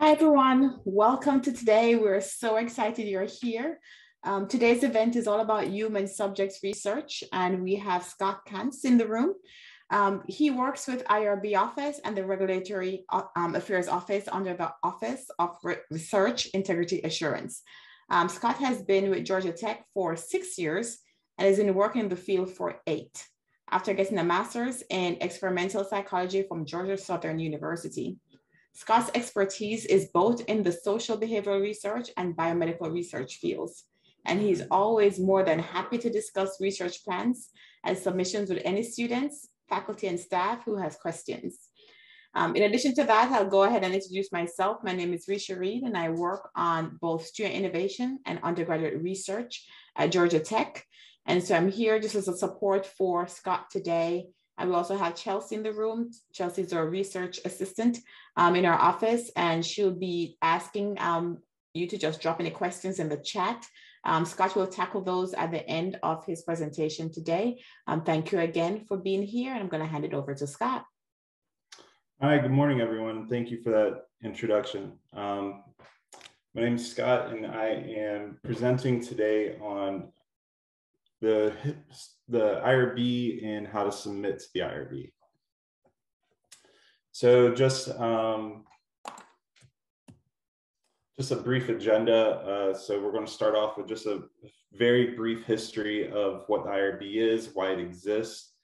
Hi, everyone. Welcome to today. We're so excited you're here. Today's event is all about human subjects research, and we have Scott Kantz in the room. He works with IRB office and the Regulatory Affairs Office under the Office of Research Integrity Assurance. Scott has been with Georgia Tech for 6 years and has been working in the field for 8, after getting a master's in experimental psychology from Georgia Southern University. Scott's expertise is both in the social behavioral research and biomedical research fields, and he's always more than happy to discuss research plans and submissions with any students, faculty, and staff who has questions. In addition to that, I'll go ahead and introduce myself. My name is Risha Reed, and I work on both student innovation and undergraduate research at Georgia Tech. And so I'm here just as a support for Scott today. I will also have Chelsea in the room. Chelsea's our research assistant in our office, and she'll be asking you to just drop any questions in the chat. Scott will tackle those at the end of his presentation today. Thank you again for being here, and I'm going to hand it over to Scott. Hi, good morning, everyone. Thank you for that introduction. My name is Scott, and I am presenting today on the IRB and how to submit to the IRB. So just a brief agenda. So we're going to start off with just a very brief history of what the IRB is, why it exists,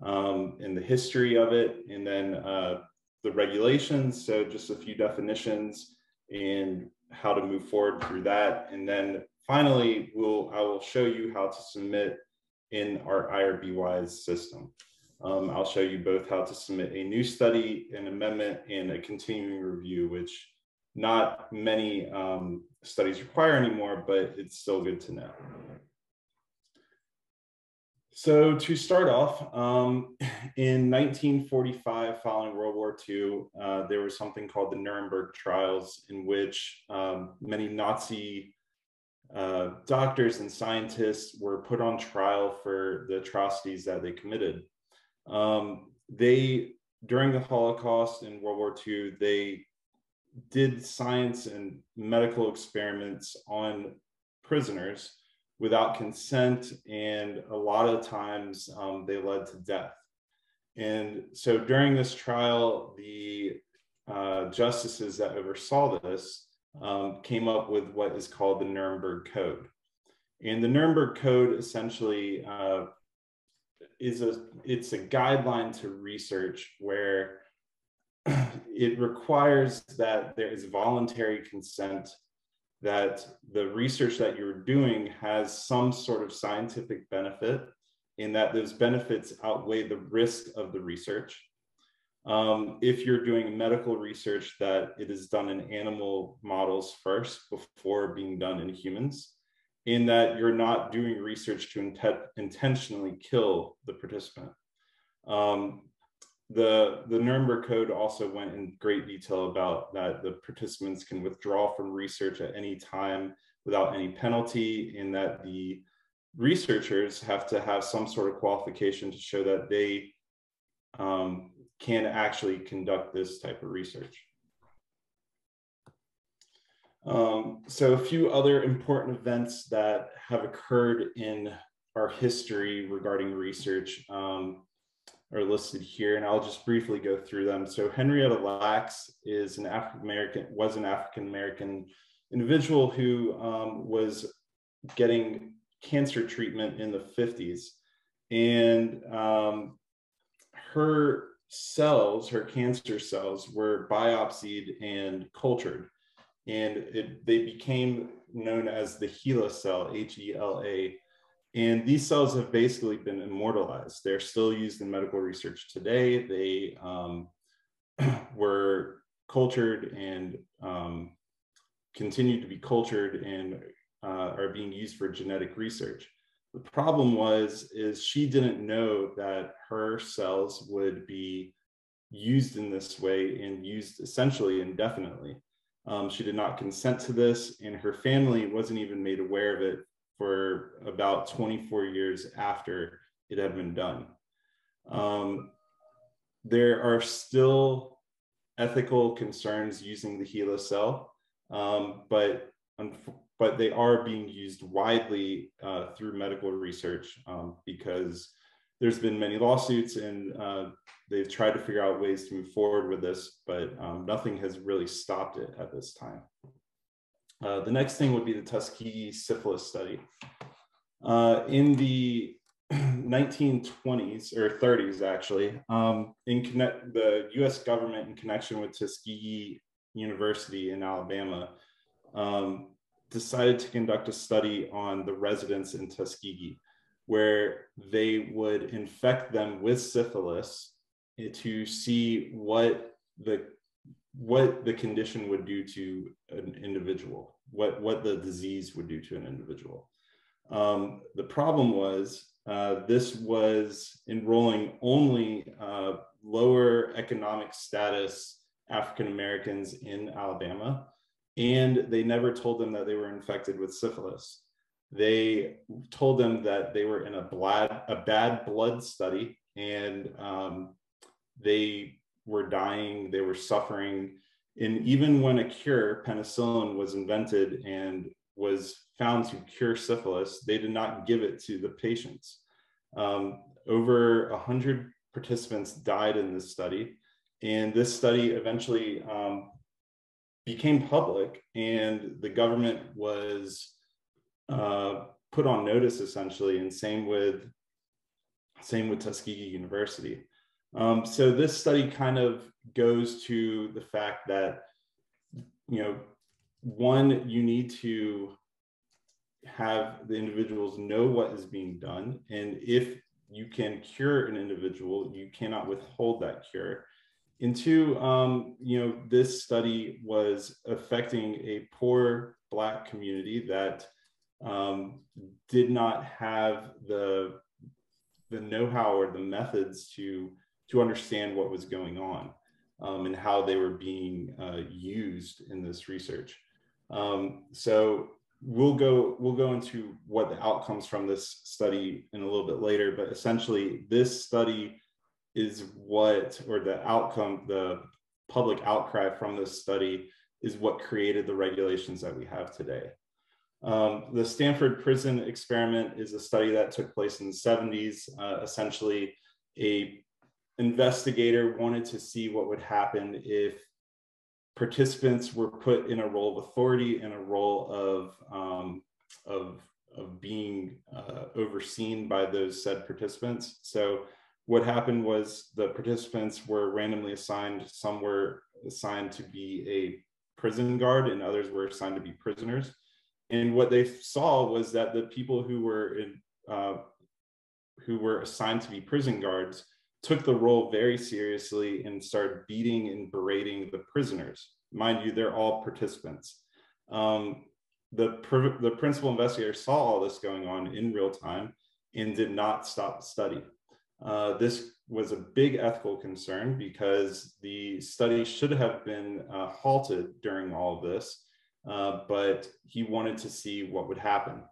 and the history of it, and then the regulations. So just a few definitions and how to move forward through that. And then finally, I will show you how to submit in our IRB-wise system. I'll show you both how to submit a new study, an amendment, and a continuing review, which not many studies require anymore, but it's still good to know. So to start off, in 1945, following World War II, there was something called the Nuremberg trials, in which many Nazi doctors and scientists were put on trial for the atrocities that they committed. During the Holocaust and World War II, they did science and medical experiments on prisoners without consent, and a lot of times they led to death. And so during this trial, the justices that oversaw this came up with what is called the Nuremberg Code. And the Nuremberg Code essentially it's a guideline to research where it requires that there is voluntary consent, that the research that you're doing has some sort of scientific benefit, and that those benefits outweigh the risk of the research. If you're doing medical research, that it is done in animal models first before being done in humans, in that you're not doing research to intentionally kill the participant. The Nuremberg Code also went in great detail about that the participants can withdraw from research at any time without any penalty, and that the researchers have to have some sort of qualification to show that they can actually conduct this type of research. So a few other important events that have occurred in our history regarding research are listed here, and I'll just briefly go through them. So Henrietta Lacks was an African-American individual who was getting cancer treatment in the 50s. And her cancer cells were biopsied and cultured. And they became known as the HeLa cell, H-E-L-A. And these cells have basically been immortalized. They're still used in medical research today. They were cultured and continue to be cultured and are being used for genetic research. The problem is she didn't know that her cells would be used in this way and used essentially indefinitely. She did not consent to this, and her family wasn't even made aware of it for about 24 years after it had been done. There are still ethical concerns using the HeLa cell, but they are being used widely through medical research because there's been many lawsuits, and they've tried to figure out ways to move forward with this, but nothing has really stopped it at this time. The next thing would be the Tuskegee syphilis study. In the 1920s or 30s, actually, the US government, in connection with Tuskegee University in Alabama, decided to conduct a study on the residents in Tuskegee, where they would infect them with syphilis to see what the condition would do to an individual, what the disease would do to an individual. The problem was this was enrolling only lower economic status African Americans in Alabama, and they never told them that they were infected with syphilis. They told them that they were in a bad blood study, and they were dying, they were suffering. And even when a cure, penicillin, was invented and was found to cure syphilis, they did not give it to the patients. Over 100 participants died in this study, and this study eventually became public, and the government was put on notice, essentially, and same with Tuskegee University. So this study kind of goes to the fact that, one, you need to have the individuals know what is being done, and if you can cure an individual, you cannot withhold that cure. And two, this study was affecting a poor Black community that did not have the know-how or the methods to understand what was going on and how they were being used in this research. So we'll go into what the outcomes from this study in a little bit later, but essentially this study is the public outcry from this study is what created the regulations that we have today. The Stanford Prison Experiment is a study that took place in the 70s. Essentially, an investigator wanted to see what would happen if participants were put in a role of authority and a role of being overseen by those said participants. So what happened was the participants were randomly assigned. Some were assigned to be a prison guard, and others were assigned to be prisoners. And what they saw was that the people who were assigned to be prison guards took the role very seriously and started beating and berating the prisoners. Mind you, they're all participants. The principal investigator saw all this going on in real time and did not stop the study. This was a big ethical concern because the study should have been halted during all of this, but he wanted to see what would happen.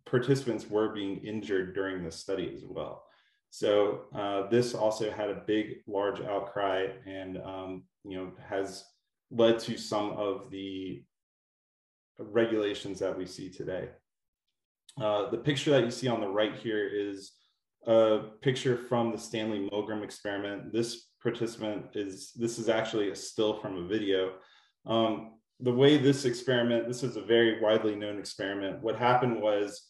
Participants were being injured during the study as well. So this also had a large outcry, and has led to some of the regulations that we see today. The picture that you see on the right here is a picture from the Stanley Milgram experiment. This is actually a still from a video. The way this is a very widely known experiment. What happened was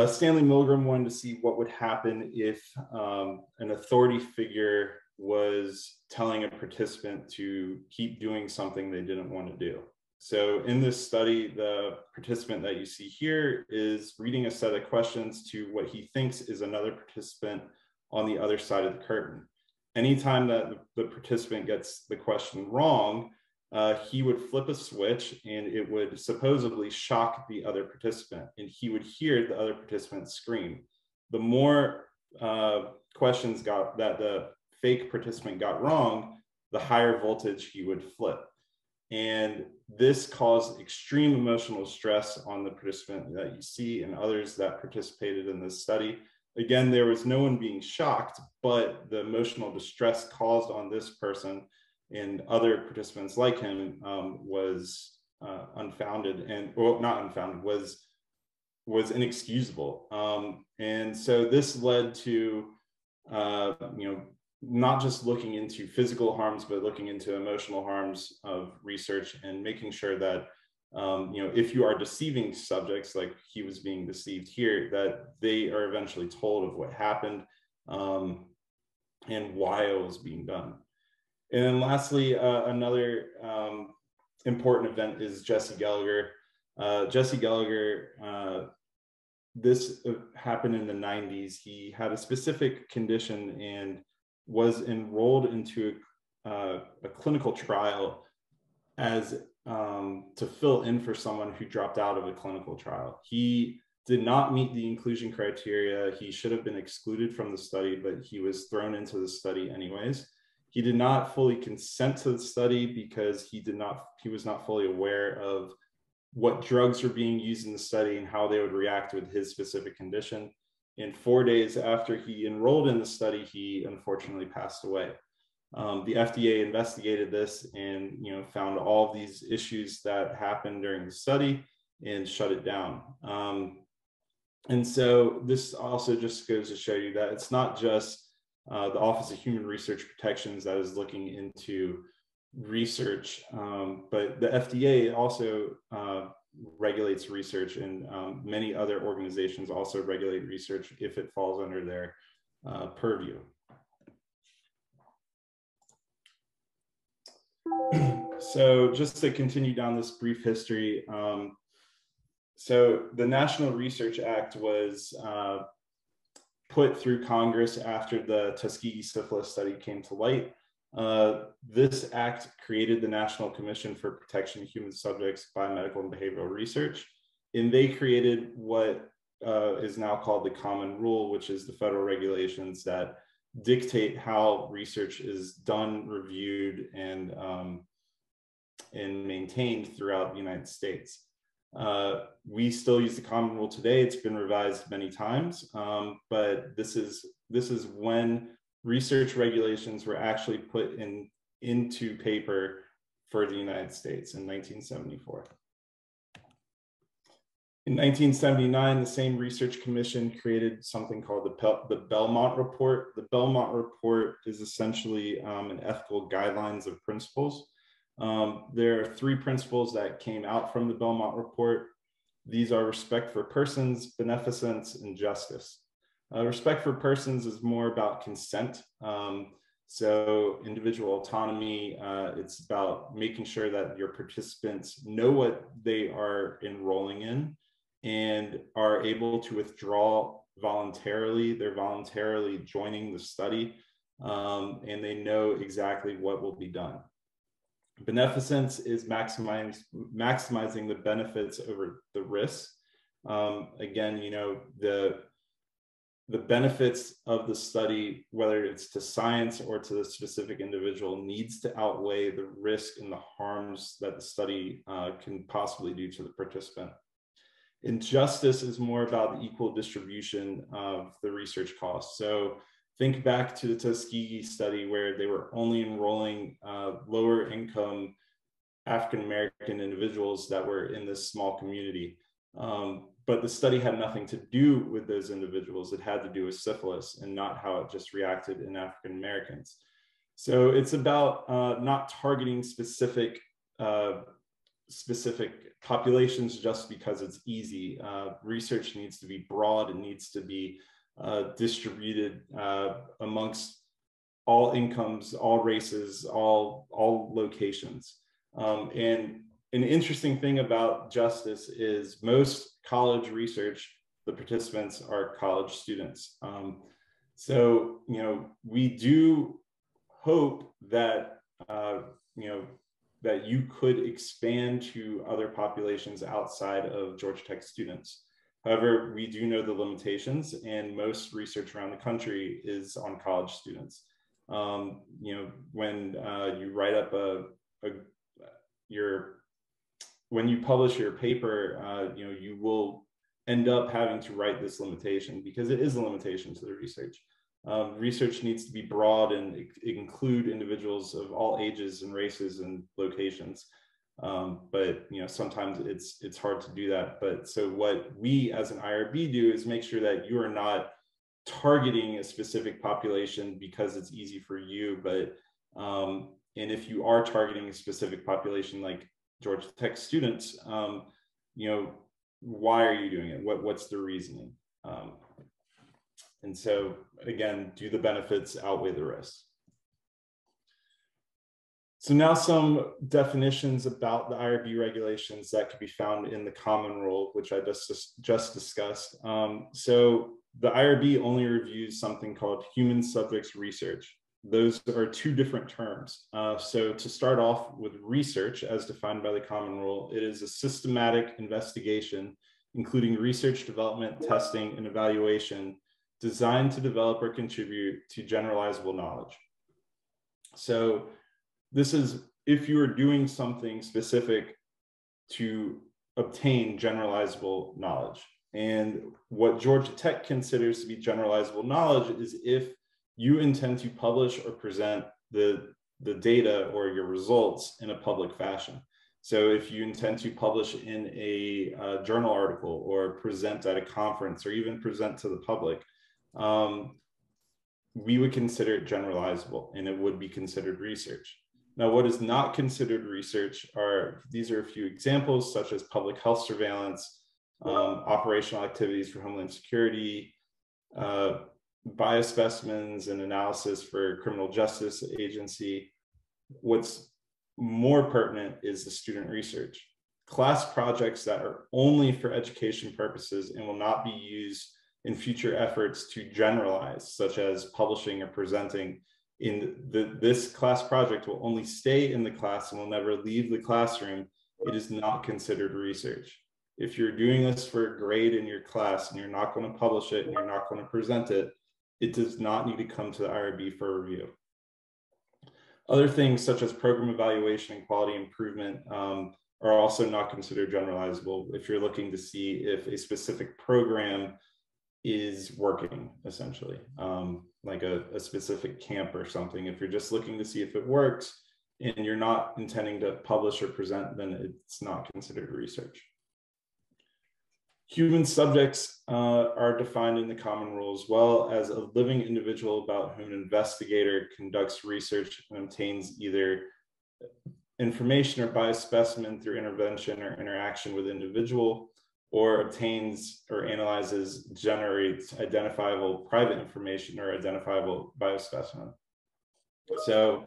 Stanley Milgram wanted to see what would happen if an authority figure was telling a participant to keep doing something they didn't want to do. So in this study, the participant that you see here is reading a set of questions to what he thinks is another participant on the other side of the curtain. Anytime that the participant gets the question wrong, he would flip a switch and it would supposedly shock the other participant, and he would hear the other participant scream. The more questions that the fake participant got wrong, the higher voltage he would flip. And this caused extreme emotional stress on the participant that you see and others that participated in this study. again, there was no one being shocked, but the emotional distress caused on this person and other participants like him was unfounded, and well, not unfounded, was inexcusable. And so this led to not just looking into physical harms, but looking into emotional harms of research and making sure that if you are deceiving subjects like he was being deceived here, that they are eventually told of what happened and why it was being done. And then lastly, another important event is Jesse Gallagher. Jesse Gallagher, this happened in the 90s. He had a specific condition and was enrolled into a clinical trial as to fill in for someone who dropped out of a clinical trial. He did not meet the inclusion criteria. He should have been excluded from the study, but he was thrown into the study anyways. He did not fully consent to the study because he was not fully aware of what drugs were being used in the study and how they would react with his specific condition. And 4 days after he enrolled in the study, he unfortunately passed away. The FDA investigated this and found all of these issues that happened during the study and shut it down. And so this also just goes to show you that it's not just the Office of Human Research Protections that is looking into research, but the FDA also regulates research, and many other organizations also regulate research if it falls under their purview. So just to continue down this brief history, so the National Research Act was put through Congress after the Tuskegee syphilis study came to light. This act created the National Commission for Protection of Human Subjects Biomedical and Behavioral Research, and they created what is now called the Common Rule, which is the federal regulations that dictate how research is done, reviewed, and maintained throughout the United States. We still use the Common Rule today. It's been revised many times, but this is when research regulations were actually put into paper for the United States in 1974. In 1979, the same research commission created something called the Belmont Report. The Belmont Report is essentially an ethical guidelines of principles. There are 3 principles that came out from the Belmont Report. These are respect for persons, beneficence, and justice. Respect for persons is more about consent. So individual autonomy, it's about making sure that your participants know what they are enrolling in and are able to withdraw voluntarily. They're voluntarily joining the study, and they know exactly what will be done. Beneficence is maximizing the benefits over the risks. Again, the benefits of the study, whether it's to science or to the specific individual, needs to outweigh the risk and the harms that the study can possibly do to the participant. And justice is more about the equal distribution of the research costs. So think back to the Tuskegee study where they were only enrolling lower income African-American individuals that were in this small community. But the study had nothing to do with those individuals. It had to do with syphilis and not how it just reacted in African Americans. So it's about not targeting specific populations just because it's easy. Research needs to be broad. It needs to be distributed amongst all incomes, all races, all locations. And an interesting thing about justice is most college research, the participants are college students. So, we do hope that, that you could expand to other populations outside of Georgia Tech students. However, we do know the limitations, and most research around the country is on college students. When you write up when you publish your paper, you will end up having to write this limitation because it is a limitation to the research. Research needs to be broad and include individuals of all ages and races and locations. But sometimes it's hard to do that. But so what we as an IRB do is make sure that you are not targeting a specific population because it's easy for you, but and if you are targeting a specific population like Georgia Tech students, why are you doing it? What's the reasoning? And so again, do the benefits outweigh the risks? So now some definitions about the IRB regulations that can be found in the Common Rule, which I just discussed. So the IRB only reviews something called human subjects research. Those are two different terms. So to start off with research, as defined by the Common Rule, it is a systematic investigation, including research, development, testing, and evaluation designed to develop or contribute to generalizable knowledge. So this is if you are doing something specific to obtain generalizable knowledge. And what Georgia Tech considers to be generalizable knowledge is if you intend to publish or present the data or your results in a public fashion. So if you intend to publish in a journal article or present at a conference or even present to the public, we would consider it generalizable and it would be considered research. Now, what is not considered research these are a few examples, such as public health surveillance, operational activities for Homeland Security, biospecimens and analysis for criminal justice agency. What's more pertinent is the student research. Class projects that are only for education purposes and will not be used in future efforts to generalize, such as publishing or presenting. This class project will only stay in the class and will never leave the classroom. It is not considered research. If you're doing this for a grade in your class and you're not going to publish it and you're not going to present it, it does not need to come to the IRB for review. Other things such as program evaluation and quality improvement are also not considered generalizable if you're looking to see if a specific program is working, essentially, like a specific camp or something. If you're just looking to see if it works and you're not intending to publish or present, then it's not considered research. Human subjects are defined in the Common Rule as well as a living individual about whom an investigator conducts research and obtains either information or biospecimen through intervention or interaction with individual, or obtains or analyzes, generates identifiable private information or identifiable biospecimen. So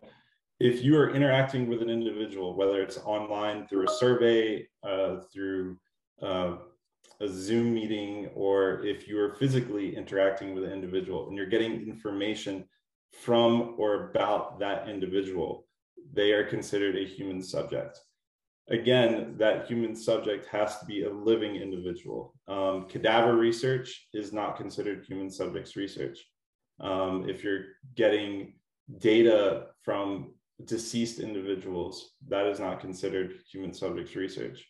if you are interacting with an individual, whether it's online through a survey, through a Zoom meeting, or if you are physically interacting with an individual and you're getting information from or about that individual, they are considered a human subject. Again, that human subject has to be a living individual. Cadaver research is not considered human subjects research. If you're getting data from deceased individuals, that is not considered human subjects research.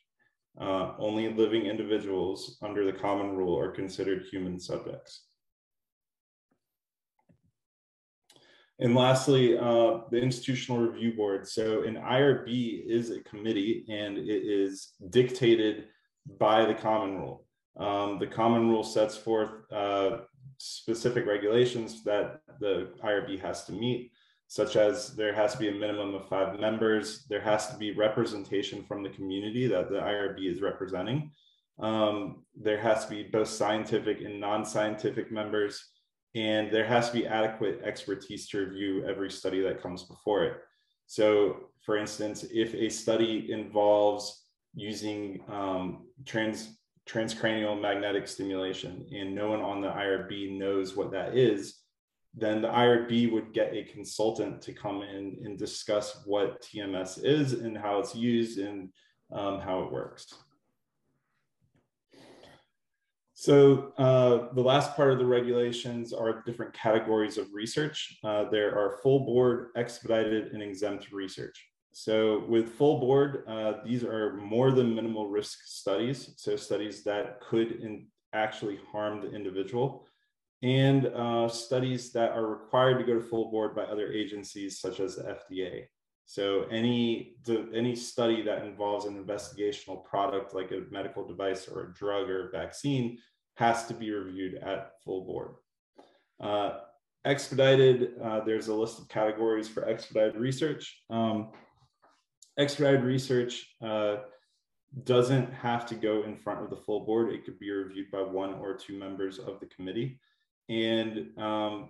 Only living individuals under the Common Rule are considered human subjects. And lastly, the Institutional Review Board. So an IRB is a committee and it is dictated by the Common Rule. The Common Rule sets forth specific regulations that the IRB has to meet, such as there has to be a minimum of 5 members. There has to be representation from the community that the IRB is representing. There has to be both scientific and non-scientific members. And there has to be adequate expertise to review every study that comes before it. So for instance, if a study involves using transcranial magnetic stimulation and no one on the IRB knows what that is, then the IRB would get a consultant to come in and discuss what TMS is and how it's used and how it works. So the last part of the regulations are different categories of research. There are full board, expedited, and exempt research. So with full board, these are more than minimal risk studies. So studies that could actually harm the individual, and studies that are required to go to full board by other agencies such as the FDA. So any study that involves an investigational product like a medical device or a drug or a vaccine has to be reviewed at full board. Expedited, there's a list of categories for expedited research. Expedited research doesn't have to go in front of the full board. It could be reviewed by 1 or 2 members of the committee. And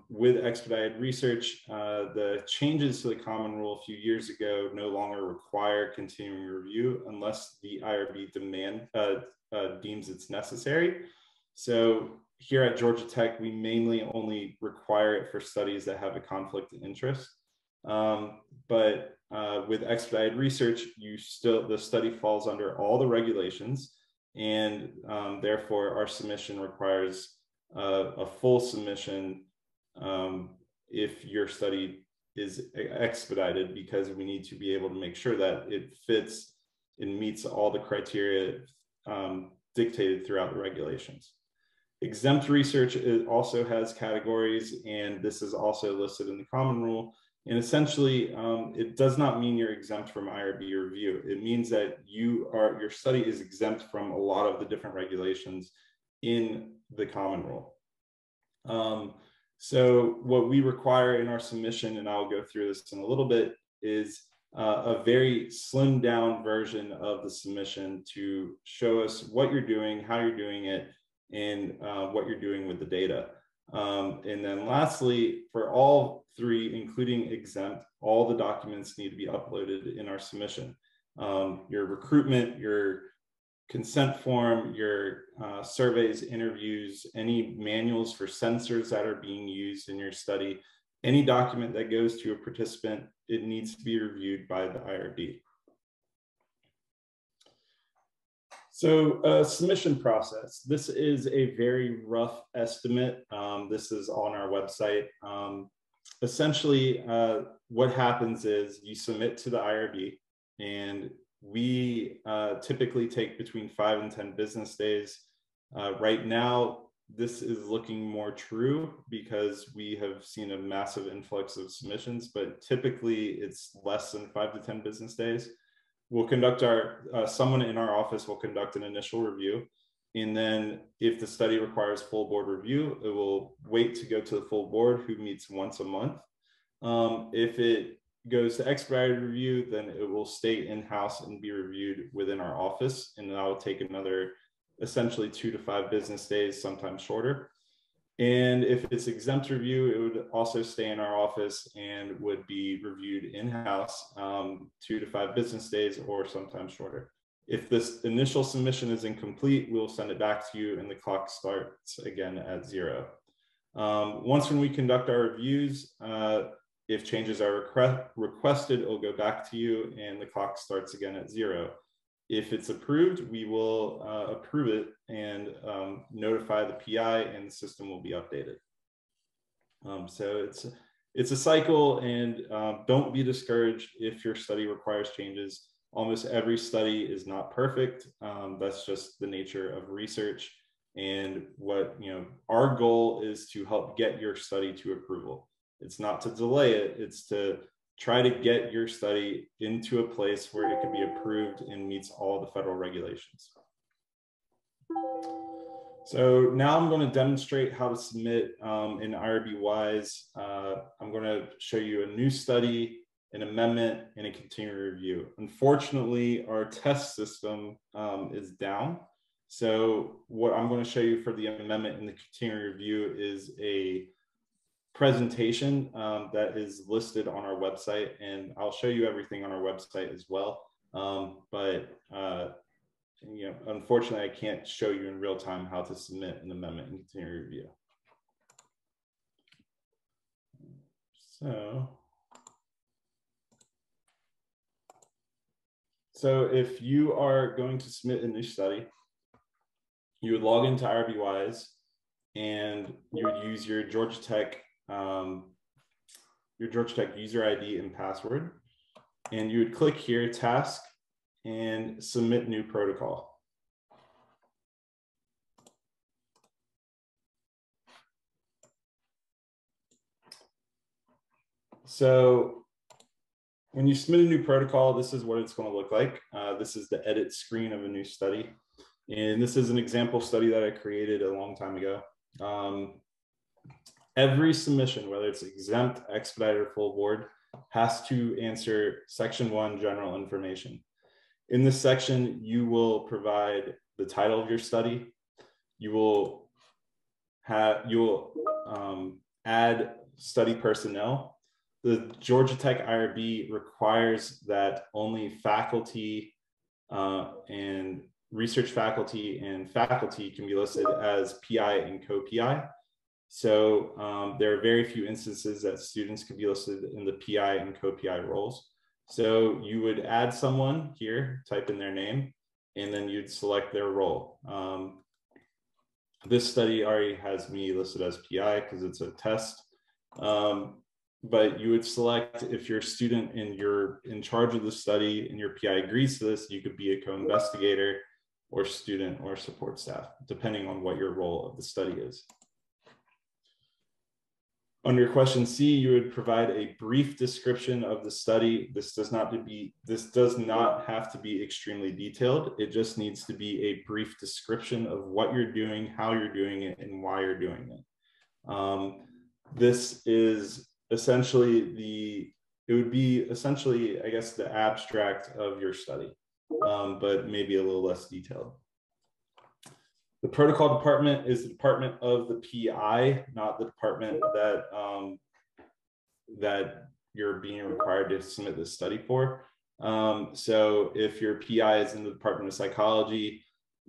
with expedited research, the changes to the common rule a few years ago no longer require continuing review unless the IRB deems it's necessary. So here at Georgia Tech, we mainly only require it for studies that have a conflict of interest. But with expedited research, the study falls under all the regulations, and therefore our submission requires a full submission if your study is expedited, because we need to be able to make sure that it fits and meets all the criteria dictated throughout the regulations. Exempt research also has categories, and this is also listed in the common rule. And essentially, it does not mean you're exempt from IRB review. It means that your study is exempt from a lot of the different regulations in the common rule. So what we require in our submission, and I'll go through this in a little bit, is a very slimmed down version of the submission to show us what you're doing, how you're doing it, and what you're doing with the data. And then lastly, for all 3, including exempt, all the documents need to be uploaded in our submission. Your recruitment, your consent form, your surveys, interviews, any manuals for sensors that are being used in your study, any document that goes to a participant, it needs to be reviewed by the IRB. So submission process. This is a very rough estimate. This is on our website. Essentially, what happens is you submit to the IRB, and we typically take between 5 and 10 business days. Right now, this is looking more true because we have seen a massive influx of submissions, but typically it's less than 5 to 10 business days. We'll conduct someone in our office will conduct an initial review. And then if the study requires full board review, it will wait to go to the full board, who meets once a month. If it goes to expedited review, then it will stay in-house and be reviewed within our office. And that will take another essentially 2 to 5 business days, sometimes shorter. And if it's exempt review, it would also stay in our office and would be reviewed in-house 2 to 5 business days or sometimes shorter. If this initial submission is incomplete, we'll send it back to you and the clock starts again at 0. Once when we conduct our reviews, if changes are requested, it'll go back to you and the clock starts again at 0. If it's approved, we will approve it and notify the PI, and the system will be updated. So it's a cycle, and don't be discouraged if your study requires changes. Almost every study is not perfect. That's just the nature of research. And our goal is to help get your study to approval. It's not to delay it, it's to try to get your study into a place where it can be approved and meets all the federal regulations. So now I'm going to demonstrate how to submit in IRB WISE. I'm going to show you a new study, an amendment, and a continuing review. Unfortunately, our test system is down. So what I'm going to show you for the amendment and the continuing review is a presentation that is listed on our website, and I'll show you everything on our website as well. Unfortunately, I can't show you in real time how to submit an amendment and continuing review. So if you are going to submit a new study, you would log into IRB WISE, and you would use your Georgia Tech user ID and password, and you would click here, task, and submit new protocol. So when you submit a new protocol, this is what it's going to look like. This is the edit screen of a new study. And this is an example study that I created a long time ago. Every submission, whether it's exempt, expedited, or full board, has to answer section 1, general information. In this section, you will provide the title of your study. You will add study personnel. The Georgia Tech IRB requires that only faculty and research faculty and faculty can be listed as PI and co-PI. So there are very few instances that students can be listed in the PI and co-PI roles. So you would add someone here, type in their name, and then you'd select their role. This study already has me listed as PI because it's a test. But you would select, if you're a student and you're in charge of the study and your PI agrees to this, you could be a co-investigator or student or support staff, depending on what your role of the study is. Under question C, you would provide a brief description of the study. This does not have to be extremely detailed. It just needs to be a brief description of what you're doing, how you're doing it, and why you're doing it. This is essentially it would be essentially, I guess, the abstract of your study, but maybe a little less detailed. The protocol department is the department of the PI, not the department that you're being required to submit this study for. So if your PI is in the Department of Psychology,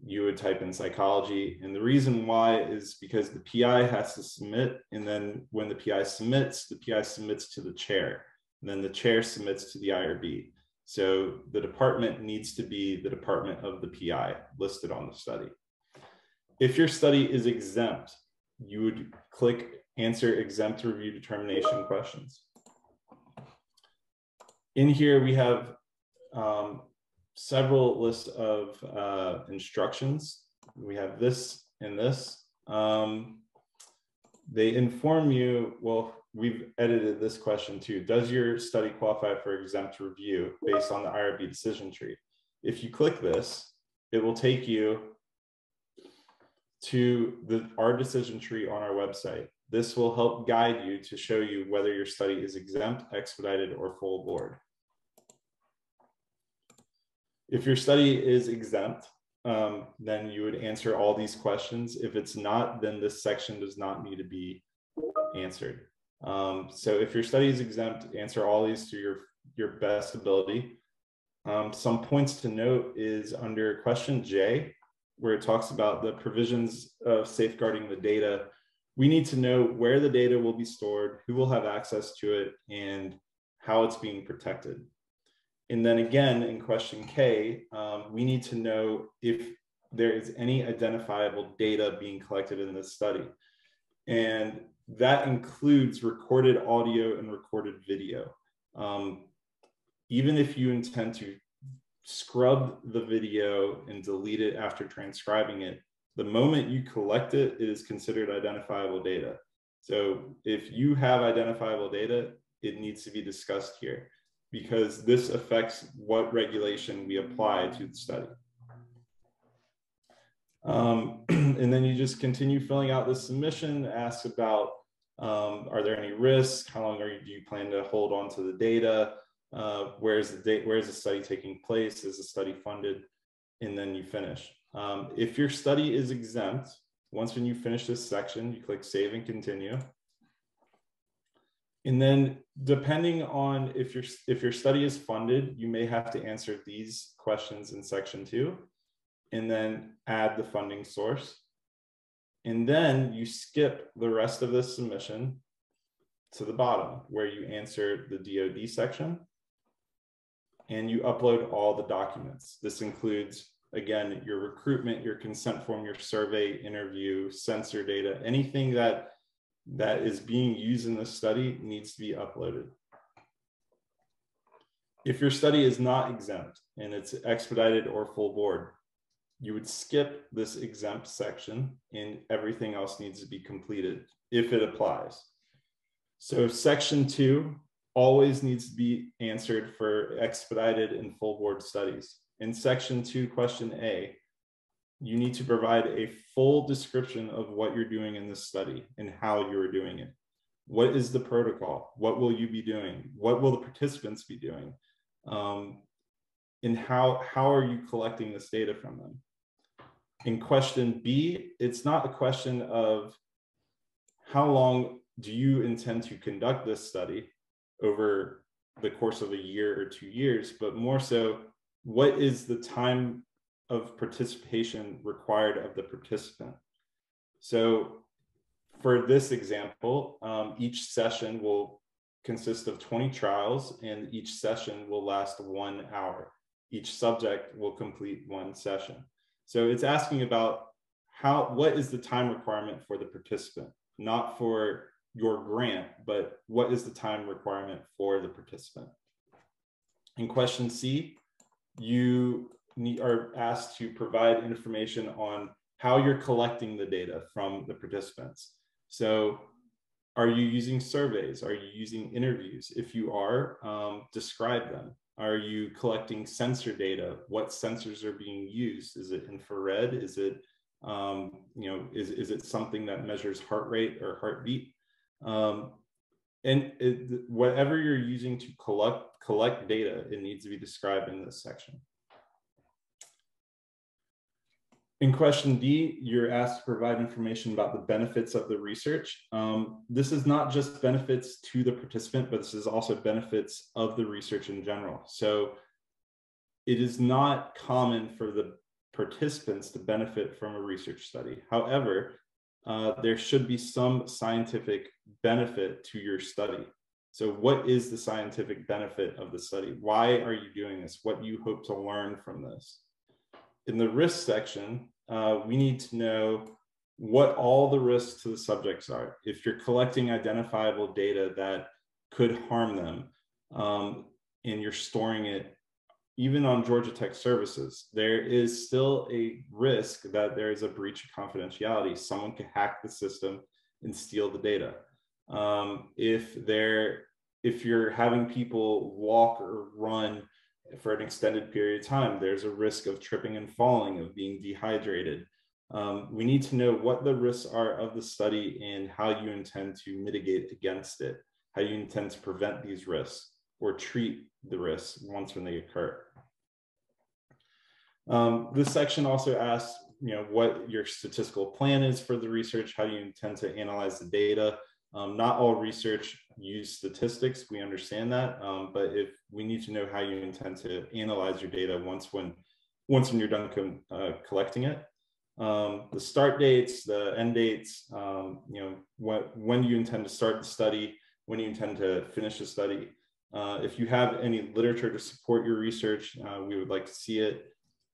you would type in psychology. And the reason why is because the PI has to submit, and then when the PI submits to the chair, and then the chair submits to the IRB. So the department needs to be the department of the PI listed on the study. If your study is exempt, you would click answer exempt review determination questions. In here, we have several lists of instructions. We have this and this. They inform you, well, we've edited this question too. Does your study qualify for exempt review based on the IRB decision tree? If you click this, it will take you to our decision tree on our website. This will help guide you to show you whether your study is exempt, expedited, or full board. If your study is exempt, then you would answer all these questions. If it's not, then this section does not need to be answered. So if your study is exempt, answer all these to your best ability. Some points to note is under question J, where it talks about the provisions of safeguarding the data. We need to know where the data will be stored, who will have access to it, and how it's being protected. And then again, in question K, we need to know if there is any identifiable data being collected in this study. And that includes recorded audio and recorded video. Even if you intend to scrub the video and delete it after transcribing it, the moment you collect it, it is considered identifiable data. So if you have identifiable data, it needs to be discussed here, because this affects what regulation we apply to the study. And then you just continue filling out the submission, ask about, are there any risks? How long do you plan to hold on to the data? Where is the study taking place? Is the study funded? And then you finish. If your study is exempt, when you finish this section, you click Save and Continue. And then depending on if your study is funded, you may have to answer these questions in section 2, and then add the funding source. And then you skip the rest of this submission to the bottom where you answer the DoD section and you upload all the documents. This includes, again, your recruitment, your consent form, your survey, interview, sensor data, anything that is being used in the study needs to be uploaded. If your study is not exempt and it's expedited or full board, you would skip this exempt section and everything else needs to be completed if it applies. So section 2, always needs to be answered for expedited and full board studies. In section 2, question A, you need to provide a full description of what you're doing in this study and how you're doing it. What is the protocol? What will you be doing? What will the participants be doing? And how are you collecting this data from them? In question B, it's not a question of how long do you intend to conduct this study over the course of a year or 2 years, but more so, what is the time of participation required of the participant? So for this example, each session will consist of 20 trials, and each session will last 1 hour. Each subject will complete 1 session. So it's asking about what is the time requirement for the participant, not for your grant, but what is the time requirement for the participant? In question C, you are asked to provide information on how you're collecting the data from the participants. So are you using surveys? Are you using interviews? If you are, describe them. Are you collecting sensor data? What sensors are being used? Is it infrared? Is it, is it something that measures heart rate or heartbeat? Whatever you're using to collect data, it needs to be described in this section. In question D, you're asked to provide information about the benefits of the research. This is not just benefits to the participant, but this is also benefits of the research in general. So it is not common for the participants to benefit from a research study. However, there should be some scientific benefit to your study. So what is the scientific benefit of the study? Why are you doing this? What do you hope to learn from this? In the risk section, we need to know what all the risks to the subjects are. If you're collecting identifiable data that could harm them, and you're storing it even on Georgia Tech services, there is still a risk that there is a breach of confidentiality. Someone could hack the system and steal the data. If you're having people walk or run for an extended period of time, there's a risk of tripping and falling, of being dehydrated. We need to know what the risks are of the study and how you intend to mitigate against it, how you intend to prevent these risks or treat the risks once when they occur. This section also asks, what your statistical plan is for the research, how you intend to analyze the data. Not all research use statistics, we understand that, but if we need to know how you intend to analyze your data once when you're done collecting it. The start dates, the end dates, when you intend to start the study, when you intend to finish the study. If you have any literature to support your research, we would like to see it.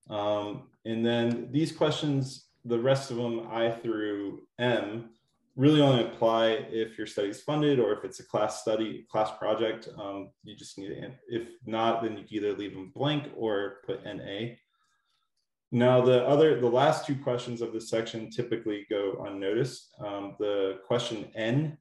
And then these questions, the rest of them, I through M, really only apply if your study is funded or if it's a class project. You just need to, if not, then you can either leave them blank or put NA. Now, the last 2 questions of this section typically go unnoticed. The question N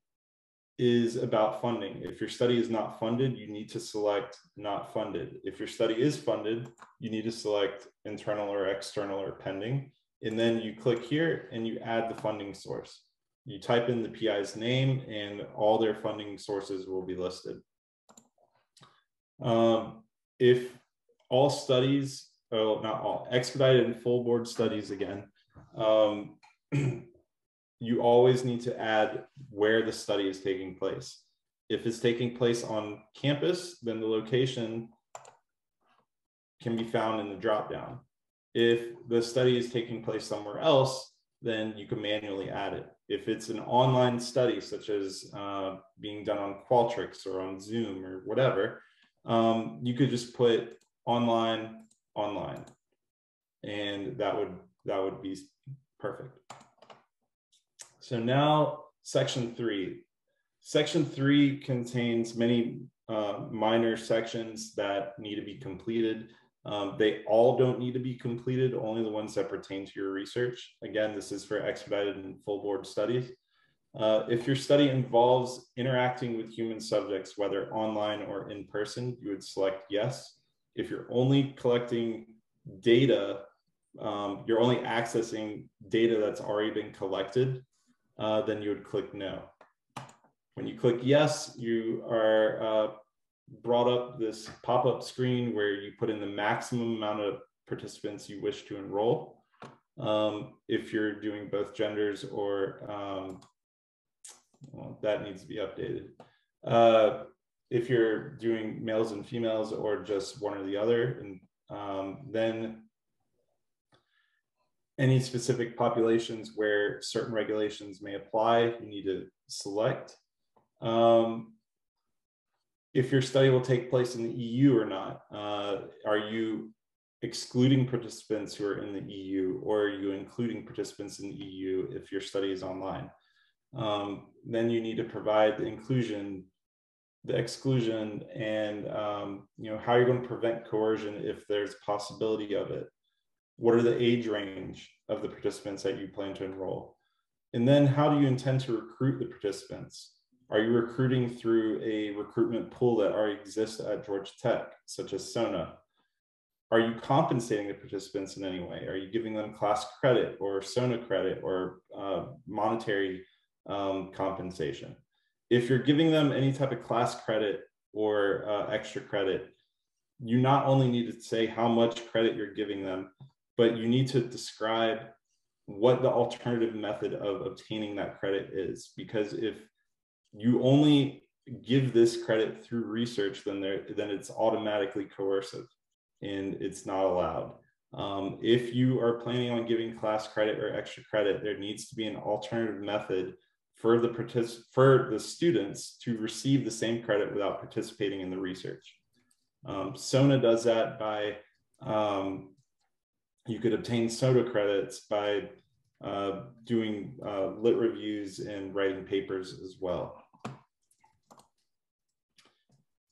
is about funding. If your study is not funded, you need to select not funded. If your study is funded, you need to select internal or external or pending. And then you click here and you add the funding source. You type in the PI's name and all their funding sources will be listed. If all studies, not all, expedited and full board studies again, you always need to add where the study is taking place. If it's taking place on campus, then the location can be found in the dropdown. If the study is taking place somewhere else, then you can manually add it. If it's an online study, such as being done on Qualtrics or on Zoom or whatever, you could just put online, and that would be perfect. So now section 3. Section 3 contains many minor sections that need to be completed. They all don't need to be completed, only the ones that pertain to your research. Again, this is for expedited and full board studies. If your study involves interacting with human subjects, whether online or in person, you would select yes. If you're only collecting data, you're only accessing data that's already been collected, then you would click no. When you click yes, you are brought up this pop-up screen where you put in the maximum amount of participants you wish to enroll. If you're doing both genders or well, that needs to be updated. If you're doing males and females or just one or the other, and then any specific populations where certain regulations may apply, you need to select. If your study will take place in the EU or not. Are you excluding participants who are in the EU, or are you including participants in the EU if your study is online? Then you need to provide the inclusion, the exclusion, and how you're going to prevent coercion if there's possibility of it. What are the age range of the participants that you plan to enroll? And then how do you intend to recruit the participants? Are you recruiting through a recruitment pool that already exists at Georgia Tech, such as SONA? Are you compensating the participants in any way? Are you giving them class credit or SONA credit or monetary compensation? If you're giving them any type of class credit or extra credit, you not only need to say how much credit you're giving them, but you need to describe what the alternative method of obtaining that credit is. Because if you only give this credit through research, then it's automatically coercive and it's not allowed. If you are planning on giving class credit or extra credit, there needs to be an alternative method for the students to receive the same credit without participating in the research. SONA does that by, you could obtain SONA credits by doing lit reviews and writing papers as well.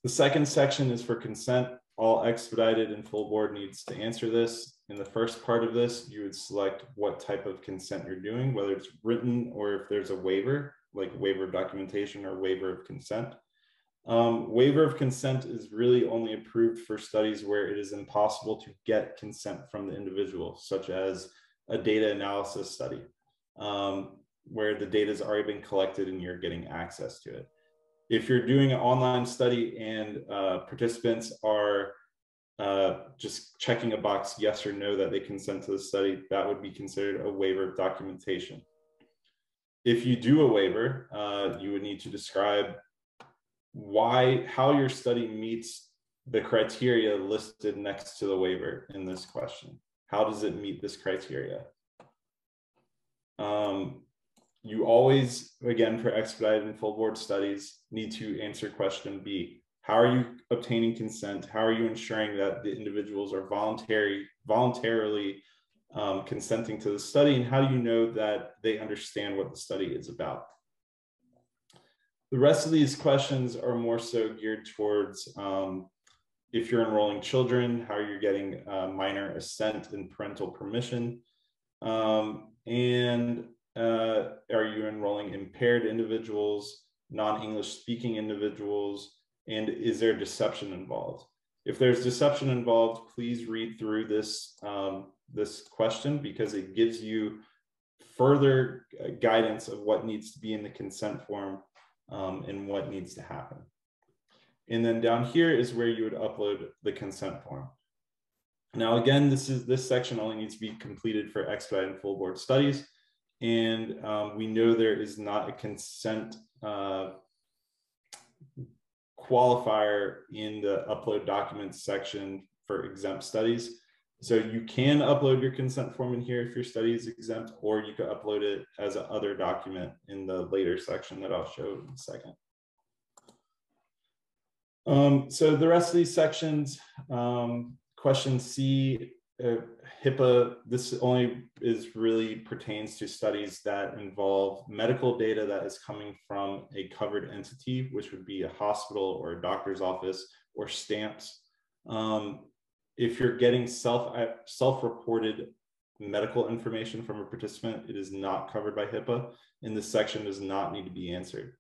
The second section is for consent. All expedited and full board needs to answer this. In the first part of this, you would select what type of consent you're doing, whether it's written or if there's a waiver, like waiver of documentation or waiver of consent. Waiver of consent is really only approved for studies where it is impossible to get consent from the individual, such as a data analysis study, where the data has already been collected and you're getting access to it. If you're doing an online study and participants are just checking a box yes or no that they consent to the study, that would be considered a waiver of documentation. If you do a waiver, you would need to describe how your study meets the criteria listed next to the waiver in this question. How does it meet this criteria? You always, again, for expedited and full board studies, need to answer question B. How are you obtaining consent? How are you ensuring that the individuals are voluntarily consenting to the study? And how do you know that they understand what the study is about? The rest of these questions are more so geared towards if you're enrolling children, how you're getting minor assent and parental permission. Are you enrolling impaired individuals, non-English speaking individuals, and is there deception involved? If there's deception involved, please read through this, this question, because it gives you further guidance of what needs to be in the consent form and what needs to happen. And then down here is where you would upload the consent form. Now, again, this section only needs to be completed for expedited and full board studies. And we know there is not a consent qualifier in the upload documents section for exempt studies. So you can upload your consent form in here if your study is exempt, or you could upload it as an other document in the later section that I'll show in a second. So the rest of these sections, question C, HIPAA, this only really pertains to studies that involve medical data that is coming from a covered entity, which would be a hospital or a doctor's office or stamps. If you're getting self-reported medical information from a participant, it is not covered by HIPAA, and this section does not need to be answered.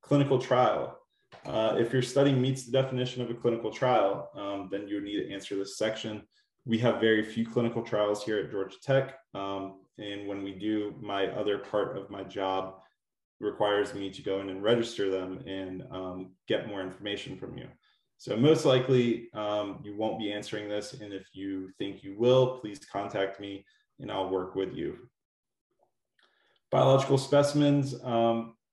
Clinical trial. If your study meets the definition of a clinical trial, then you would need to answer this section. We have very few clinical trials here at Georgia Tech, and when we do, my other part of my job requires me to go in and register them and get more information from you. So most likely you won't be answering this, and if you think you will, please contact me and I'll work with you. Biological specimens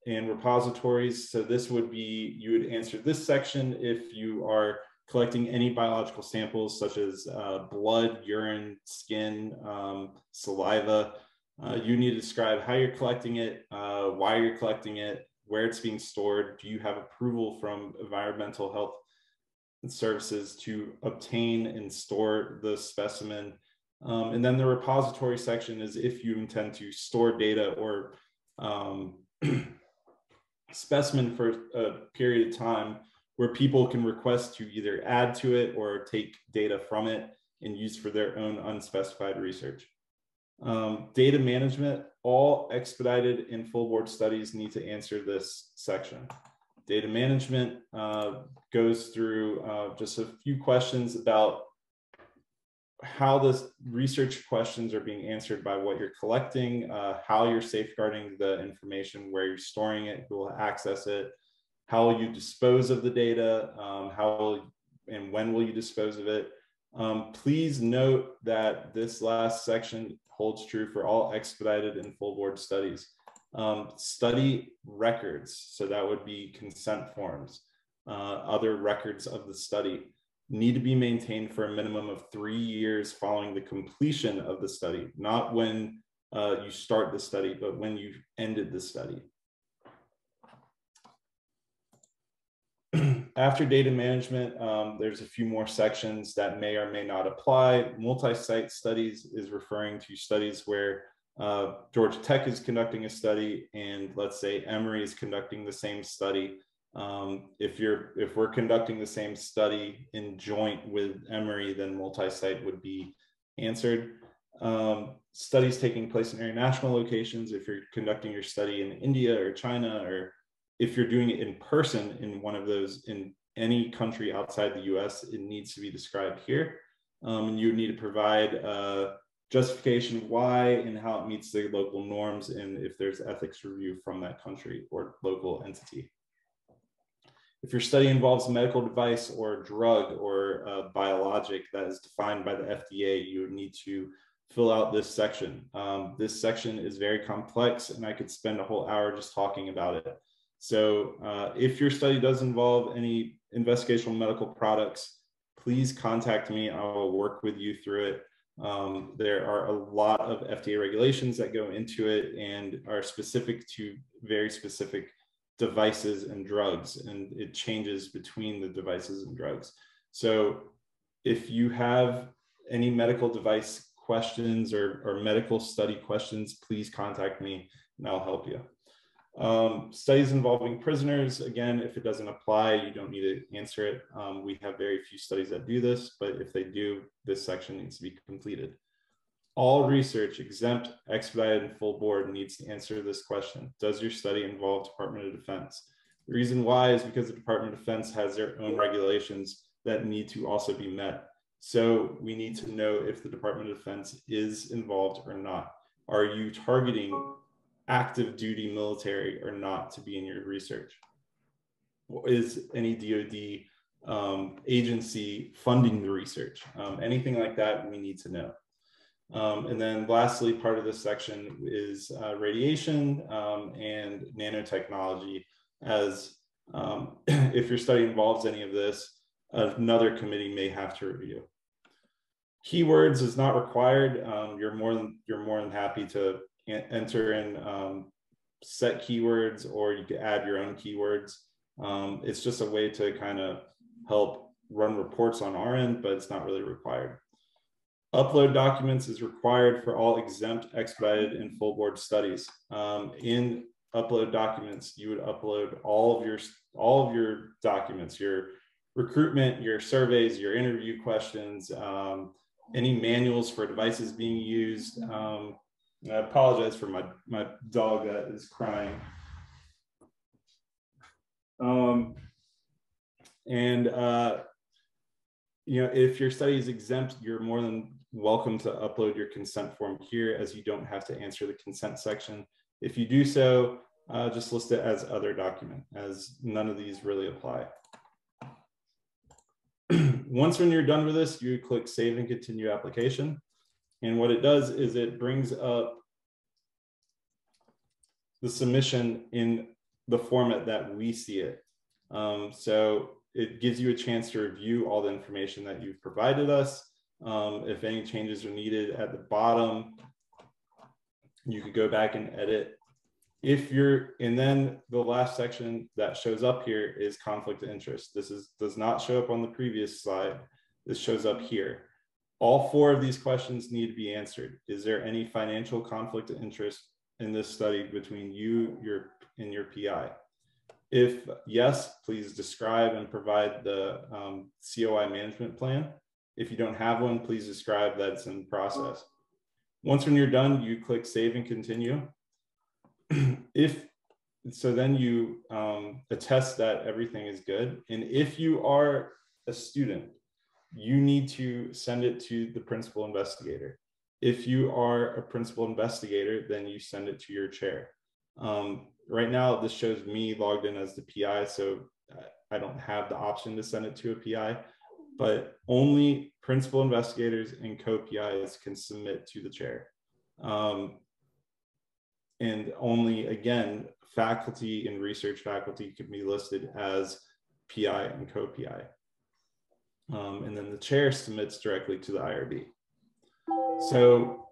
and repositories. So this would be, you would answer this section if you are collecting any biological samples such as blood, urine, skin, saliva. You need to describe how you're collecting it, why you're collecting it, where it's being stored. Do you have approval from environmental health services to obtain and store the specimen? And then the repository section is if you intend to store data or specimen for a period of time where people can request to either add to it or take data from it and use for their own unspecified research. Data management, all expedited and full board studies need to answer this section. Data management goes through just a few questions about how the research questions are being answered by what you're collecting, how you're safeguarding the information, where you're storing it, who will access it, how will you dispose of the data, and when will you dispose of it. Please note that this last section holds true for all expedited and full board studies. Study records, so that would be consent forms, other records of the study, need to be maintained for a minimum of 3 years following the completion of the study, not when you start the study, but when you ended the study. After data management, there's a few more sections that may or may not apply. Multi-site studies is referring to studies where Georgia Tech is conducting a study and let's say Emory is conducting the same study. If we're conducting the same study in joint with Emory, then multi-site would be answered. Studies taking place in international locations, if you're conducting your study in India or China, or if you're doing it in person in one of those, in any country outside the US, it needs to be described here. And you need to provide justification why and how it meets the local norms, and if there's ethics review from that country or local entity. If your study involves a medical device or a drug or a biologic that is defined by the FDA, you would need to fill out this section. This section is very complex and I could spend a whole hour just talking about it. So if your study does involve any investigational medical products, please contact me. I will work with you through it. There are a lot of FDA regulations that go into it and are specific to very specific devices and drugs, and it changes between the devices and drugs. So if you have any medical device questions or medical study questions, please contact me and I'll help you. Studies involving prisoners, again, if it doesn't apply, you don't need to answer it. We have very few studies that do this, but if they do, this section needs to be completed. All research, exempt, expedited, and full board needs to answer this question. Does your study involve Department of Defense? The reason why is because the Department of Defense has their own regulations that need to also be met. So we need to know if the Department of Defense is involved or not. Are you targeting active duty military or not to be in your research? Is any DoD agency funding the research? Anything like that we need to know. And then lastly, part of this section is radiation and nanotechnology, as if your study involves any of this, another committee may have to review. Keywords is not required. You're more than happy to enter in set keywords, or you can add your own keywords. It's just a way to kind of help run reports on our end, but it's not really required. Upload documents is required for all exempt, expedited, and full board studies. In upload documents, you would upload all of your documents, your recruitment, your surveys, your interview questions, any manuals for devices being used. I apologize for my dog that is crying. If your study is exempt, you're more than welcome to upload your consent form here, as you don't have to answer the consent section. If you do so, just list it as other document, as none of these really apply. Once when you're done with this, you click Save and Continue Application. And what it does is it brings up the submission in the format that we see it. So it gives you a chance to review all the information that you've provided us. If any changes are needed at the bottom, you could go back and edit. And then the last section that shows up here is conflict of interest. This does not show up on the previous slide. This shows up here. All 4 of these questions need to be answered. Is there any financial conflict of interest in this study between you and your PI? If yes, please describe and provide the COI management plan. If you don't have one, please describe that it's in process. Once when you're done, you click Save and Continue. Then you attest that everything is good. And if you are a student, you need to send it to the principal investigator. If you are a principal investigator, then you send it to your chair. Right now, this shows me logged in as the PI, so I don't have the option to send it to a PI, but only principal investigators and co-PIs can submit to the chair. And only, again, faculty and research faculty can be listed as PI and co-PI. And then the chair submits directly to the IRB. So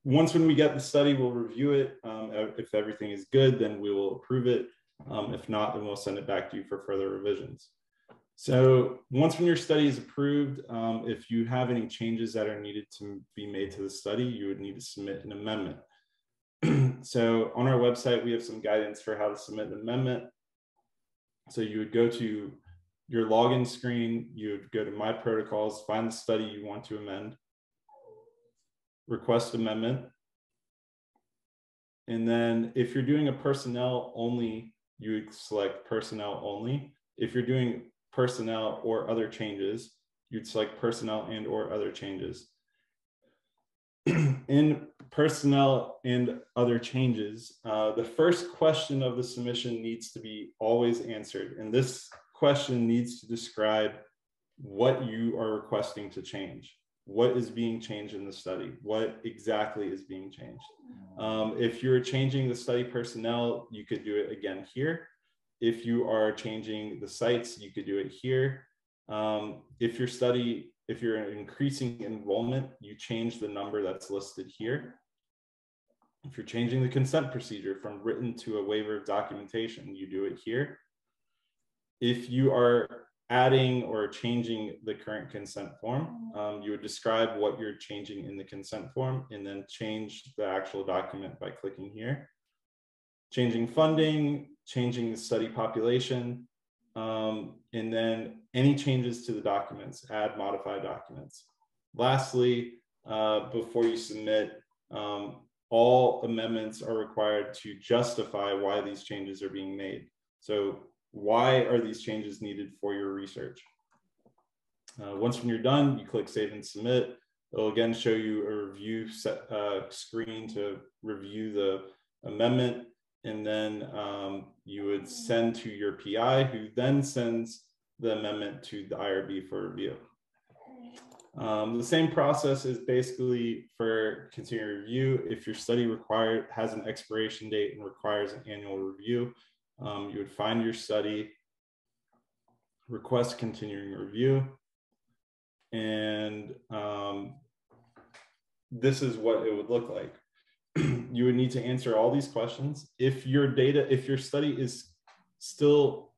once when we get the study, we'll review it. If everything is good, then we will approve it. If not, then we'll send it back to you for further revisions. So once when your study is approved, if you have any changes that are needed to be made to the study, you would need to submit an amendment. So on our website, we have some guidance for how to submit an amendment. So you would go to your login screen, you would go to My Protocols, find the study you want to amend, request amendment. And then if you're doing a personnel only, you would select personnel only. If you're doing personnel or other changes, you'd select personnel and or other changes. In personnel and other changes, the first question of the submission needs to be always answered. And this question needs to describe what you are requesting to change. What is being changed in the study? What exactly is being changed? If you're changing the study personnel, you could do it again here. If you are changing the sites, you could do it here. If you're increasing enrollment, you change the number that's listed here. If you're changing the consent procedure from written to a waiver of documentation, you do it here. If you are adding or changing the current consent form, you would describe what you're changing in the consent form and then change the actual document by clicking here. Changing funding, changing the study population, and then any changes to the documents, add, modify documents. Lastly, before you submit, all amendments are required to justify why these changes are being made. So why are these changes needed for your research? Once when you're done, you click Save and Submit. It'll again show you a review screen to review the amendment. And then you would send to your PI, who then sends the amendment to the IRB for review. The same process is basically for continuing review. If your study has an expiration date and requires an annual review, you would find your study, request continuing review, and this is what it would look like. You would need to answer all these questions. If your study is still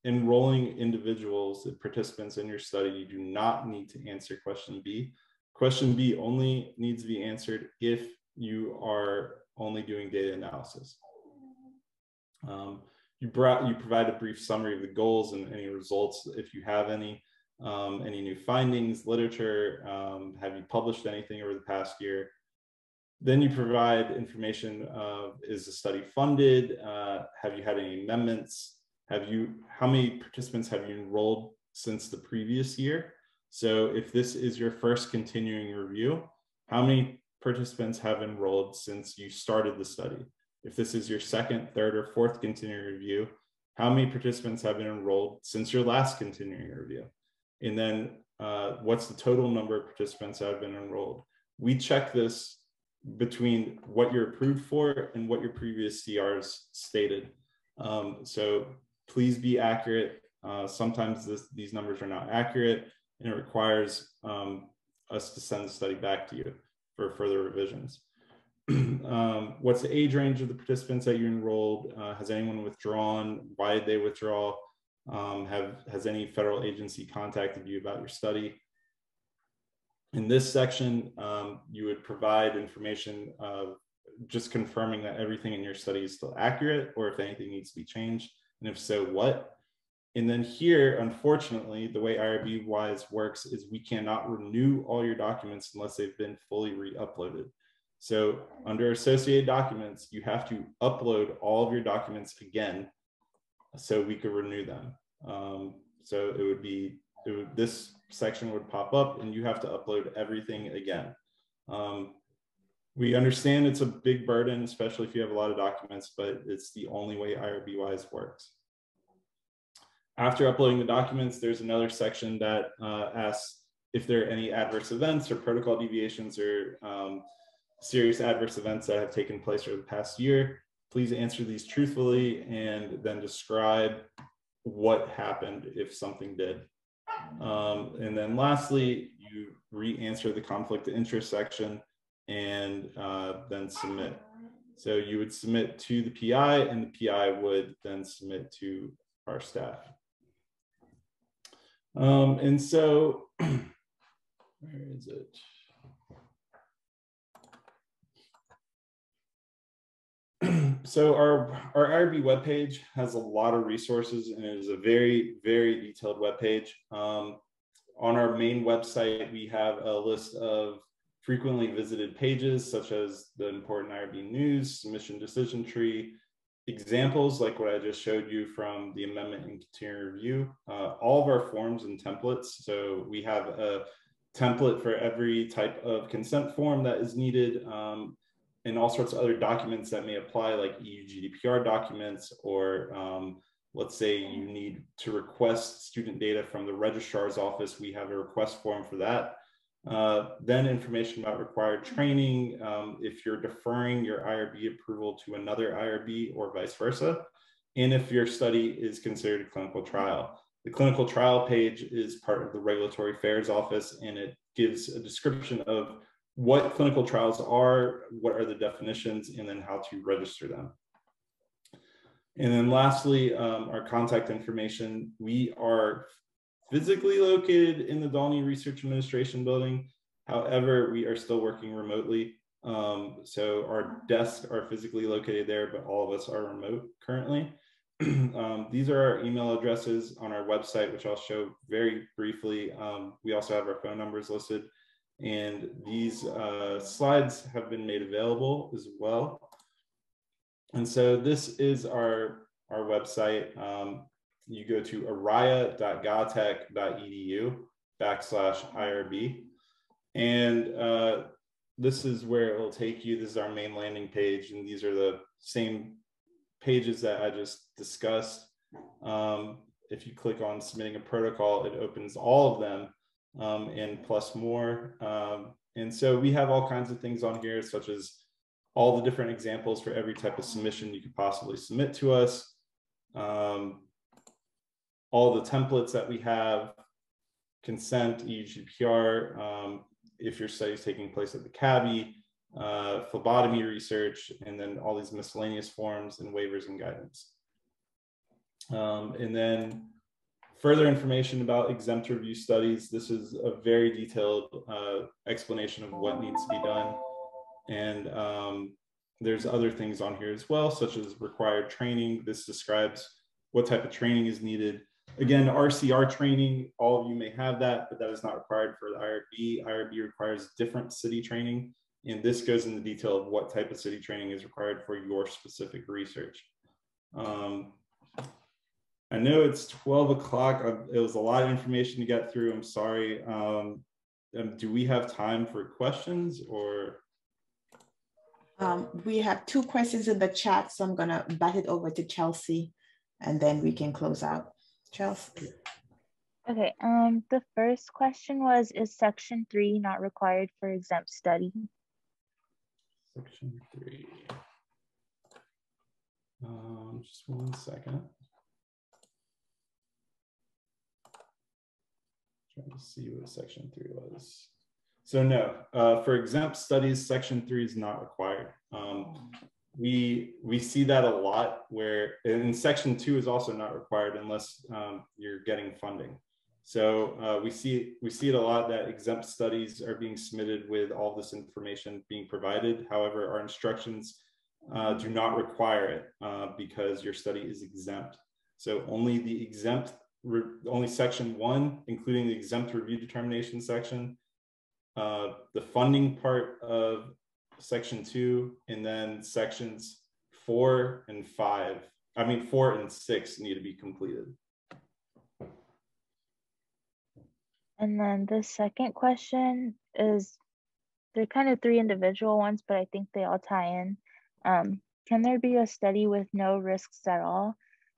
enrolling individuals, participants in your study, you do not need to answer question B. Question B only needs to be answered if you are only doing data analysis. You provide a brief summary of the goals and any results if you have any. any new findings, literature, have you published anything over the past year? Then you provide information of, is the study funded? Have you had any amendments? How many participants have you enrolled since the previous year? So if this is your first continuing review, how many participants have enrolled since you started the study? If this is your second, third, or fourth continuing review, how many participants have been enrolled since your last continuing review? And then what's the total number of participants that have been enrolled? We check this between what you're approved for and what your previous CRs stated. So please be accurate. Sometimes these numbers are not accurate, and it requires us to send the study back to you for further revisions. What's the age range of the participants that you enrolled? Has anyone withdrawn? Why did they withdraw? Has any federal agency contacted you about your study? In this section, you would provide information just confirming that everything in your study is still accurate, or if anything needs to be changed, and if so, what? And then here, unfortunately, the way IRB WISE works is we cannot renew all your documents unless they've been fully re-uploaded. So under associated documents, you have to upload all of your documents again so we could renew them. So this section would pop up and you have to upload everything again. We understand it's a big burden, especially if you have a lot of documents, but it's the only way IRB WISE works. After uploading the documents, there's another section that asks if there are any adverse events or protocol deviations or serious adverse events that have taken place over the past year. Please answer these truthfully and then describe what happened if something did. And then lastly, you re-answer the conflict of interest section and then submit. So you would submit to the PI and the PI would then submit to our staff. And so, where is it? So our IRB webpage has a lot of resources and it is a very, very detailed webpage. On our main website, we have a list of frequently visited pages, such as the important IRB news, submission decision tree, examples like what I just showed you from the amendment and continuing review, all of our forms and templates. So we have a template for every type of consent form that is needed, and all sorts of other documents that may apply, like EU GDPR documents, or let's say you need to request student data from the registrar's office. We have a request form for that. Then information about required training, if you're deferring your IRB approval to another IRB or vice versa, and if your study is considered a clinical trial. The clinical trial page is part of the Regulatory Affairs Office, and it gives a description of what clinical trials are, what are the definitions, and then how to register them. And then lastly, our contact information. We are physically located in the Dalney Research Administration building. However, we are still working remotely. So our desks are physically located there, but all of us are remote currently. These are our email addresses on our website, which I'll show very briefly. We also have our phone numbers listed. And these slides have been made available as well. And so this is our website. You go to araya.gautech.edu/IRB. And this is where it'll take you. This is our main landing page. And these are the same pages that I just discussed. If you click on submitting a protocol, it opens all of them. And plus more. And so we have all kinds of things on here, such as all the different examples for every type of submission you could possibly submit to us. All the templates that we have, consent, EU GDPR, if your study is taking place at the CABI, phlebotomy research, and then all these miscellaneous forms and waivers and guidance. And then further information about exempt review studies. This is a very detailed explanation of what needs to be done. And there's other things on here as well, such as required training. This describes what type of training is needed. Again, RCR training, all of you may have that, but that is not required for the IRB. IRB requires different city training, and this goes into detail of what type of city training is required for your specific research. I know it's 12 o'clock. It was a lot of information to get through. I'm sorry. Do we have time for questions or? We have 2 questions in the chat, so I'm gonna bat it over to Chelsea and then we can close out. Chelsea. Okay, the first question was, is section 3 not required for exempt study? Section 3. Just 1 second. Trying to see what section 3 was. So no, for exempt studies, section 3 is not required. We see that a lot where, and section 2 is also not required unless you're getting funding. So we see it a lot that exempt studies are being submitted with all this information being provided. However, our instructions do not require it because your study is exempt. So only the exempt, only section 1, including the exempt review determination section, the funding part of section 2, and then sections 4 and 6 need to be completed. And then the second question is, they're kind of 3 individual ones, but I think they all tie in. Can there be a study with no risks at all?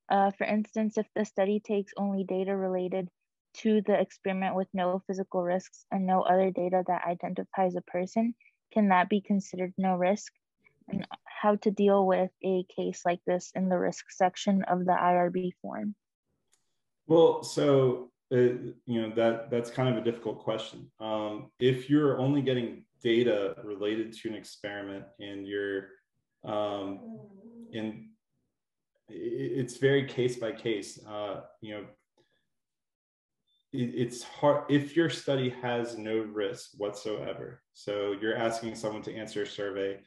For instance, if the study takes only data related to the experiment with no physical risks and no other data that identifies a person, can that be considered no risk? And how to deal with a case like this in the risk section of the IRB form? Well, so that's kind of a difficult question. If you're only getting data related to an experiment and you're it's very case by case. It's hard if your study has no risk whatsoever. So you're asking someone to answer a survey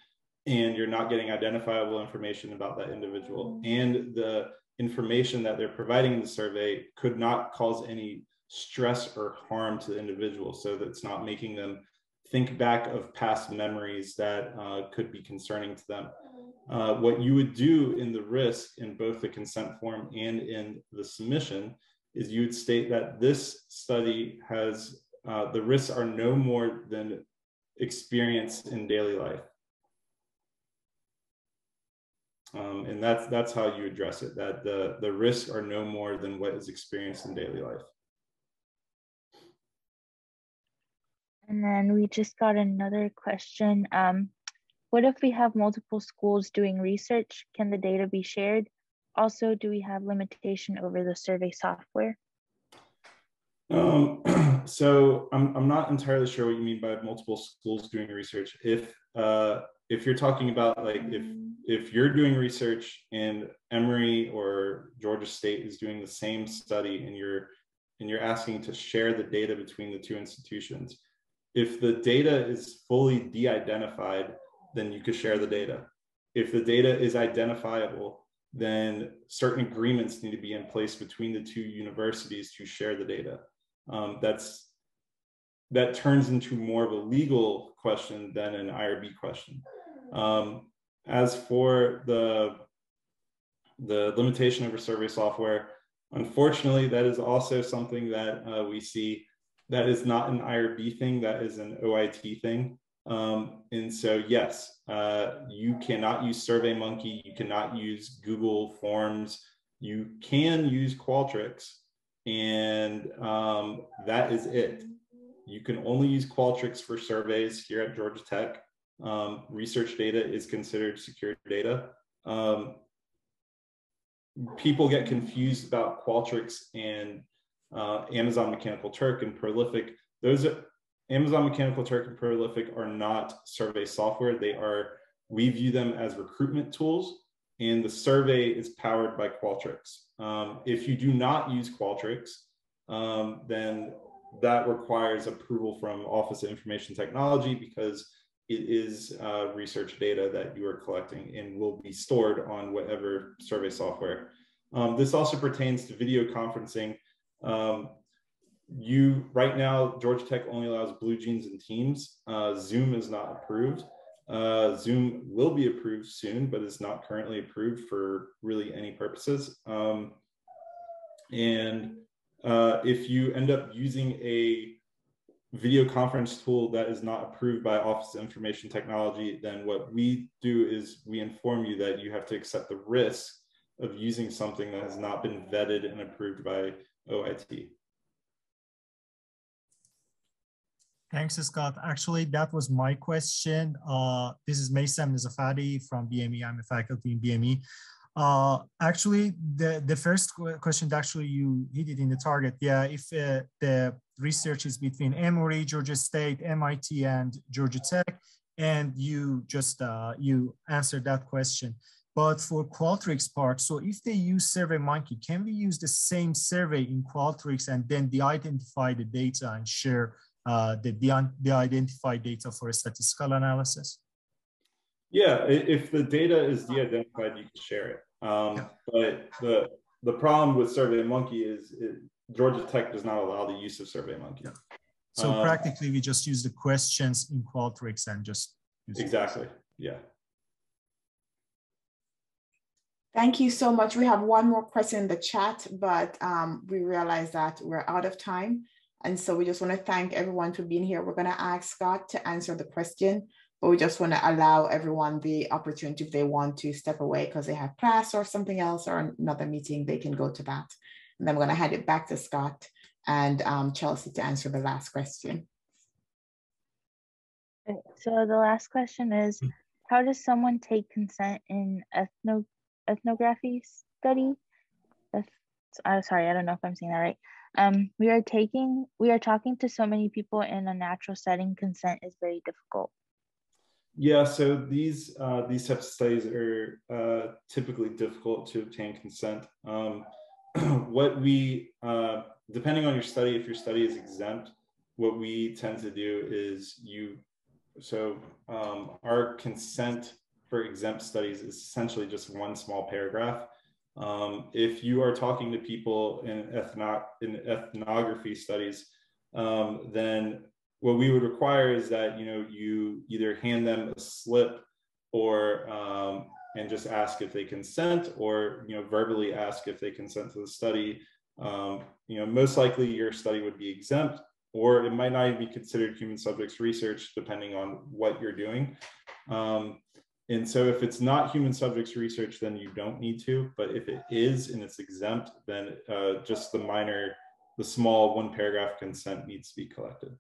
and you're not getting identifiable information about that individual, and the information that they're providing in the survey could not cause any stress or harm to the individual, so that it's not making them think back of past memories that could be concerning to them. What you would do in the risk in both the consent form and in the submission is you would state that this study has, the risks are no more than experienced in daily life. And that's how you address it, that the risks are no more than what is experienced in daily life. And then we just got another question. What if we have multiple schools doing research? Can the data be shared? Also, do we have limitation over the survey software? So I'm not entirely sure what you mean by multiple schools doing research. If you're talking about like if you're doing research and Emory or Georgia State is doing the same study and you're asking to share the data between the 2 institutions, if the data is fully de-identified, then you could share the data. If the data is identifiable, then certain agreements need to be in place between the 2 universities to share the data. That turns into more of a legal question than an IRB question. As for the limitation over survey software, unfortunately, that is also something that we see that is not an IRB thing, that is an OIT thing. And so, yes, you cannot use SurveyMonkey, you cannot use Google Forms, you can use Qualtrics, and that is it. You can only use Qualtrics for surveys here at Georgia Tech. Research data is considered secure data. People get confused about Qualtrics and Amazon Mechanical Turk and Prolific. Amazon Mechanical Turk and Prolific are not survey software. We view them as recruitment tools, and the survey is powered by Qualtrics. If you do not use Qualtrics, then that requires approval from Office of Information Technology, because it is research data that you are collecting and will be stored on whatever survey software. This also pertains to video conferencing. Right now, Georgia Tech only allows BlueJeans and Teams. Zoom is not approved. Zoom will be approved soon, but it's not currently approved for really any purposes. If you end up using a video conference tool that is not approved by Office of Information Technology, then what we do is we inform you that you have to accept the risk of using something that has not been vetted and approved by OIT. Thanks, Scott. Actually, that was my question. This is Maysam Nizafadi from BME. I'm a faculty in BME. Actually, the first question, actually, you hit it in the target. Yeah, if the research is between Emory, Georgia State, MIT, and Georgia Tech, and you just, you answered that question. But for Qualtrics part, so if they use SurveyMonkey, can we use the same survey in Qualtrics and then de-identify the data and share the identified data for a statistical analysis? Yeah, if the data is de-identified, you can share it. But the problem with SurveyMonkey is Georgia Tech does not allow the use of SurveyMonkey. Yeah. So practically, we just use the questions in Qualtrics and just use exactly. Yeah. Thank you so much. We have one more question in the chat, but we realize that we're out of time. And so we just want to thank everyone for being here. We're going to ask Scott to answer the question, but we just want to allow everyone the opportunity if they want to step away because they have class or something else or another meeting, they can go to that. And then I'm going to hand it back to Scott and Chelsea to answer the last question. So the last question is, how does someone take consent in ethnography study? Sorry, I don't know if I'm saying that right. We are talking to so many people in a natural setting. Consent is very difficult. Yeah, so these types of studies are typically difficult to obtain consent. What we, depending on your study, if your study is exempt, what we tend to do is our consent for exempt studies is essentially just one small paragraph. If you are talking to people in ethnography studies, then what we would require is that you either hand them a slip or and just ask if they consent, or verbally ask if they consent to the study. Most likely your study would be exempt, or it might not even be considered human subjects research, depending on what you're doing. And so if it's not human subjects research, then you don't need to. But if it is and it's exempt, then just the small one paragraph consent needs to be collected.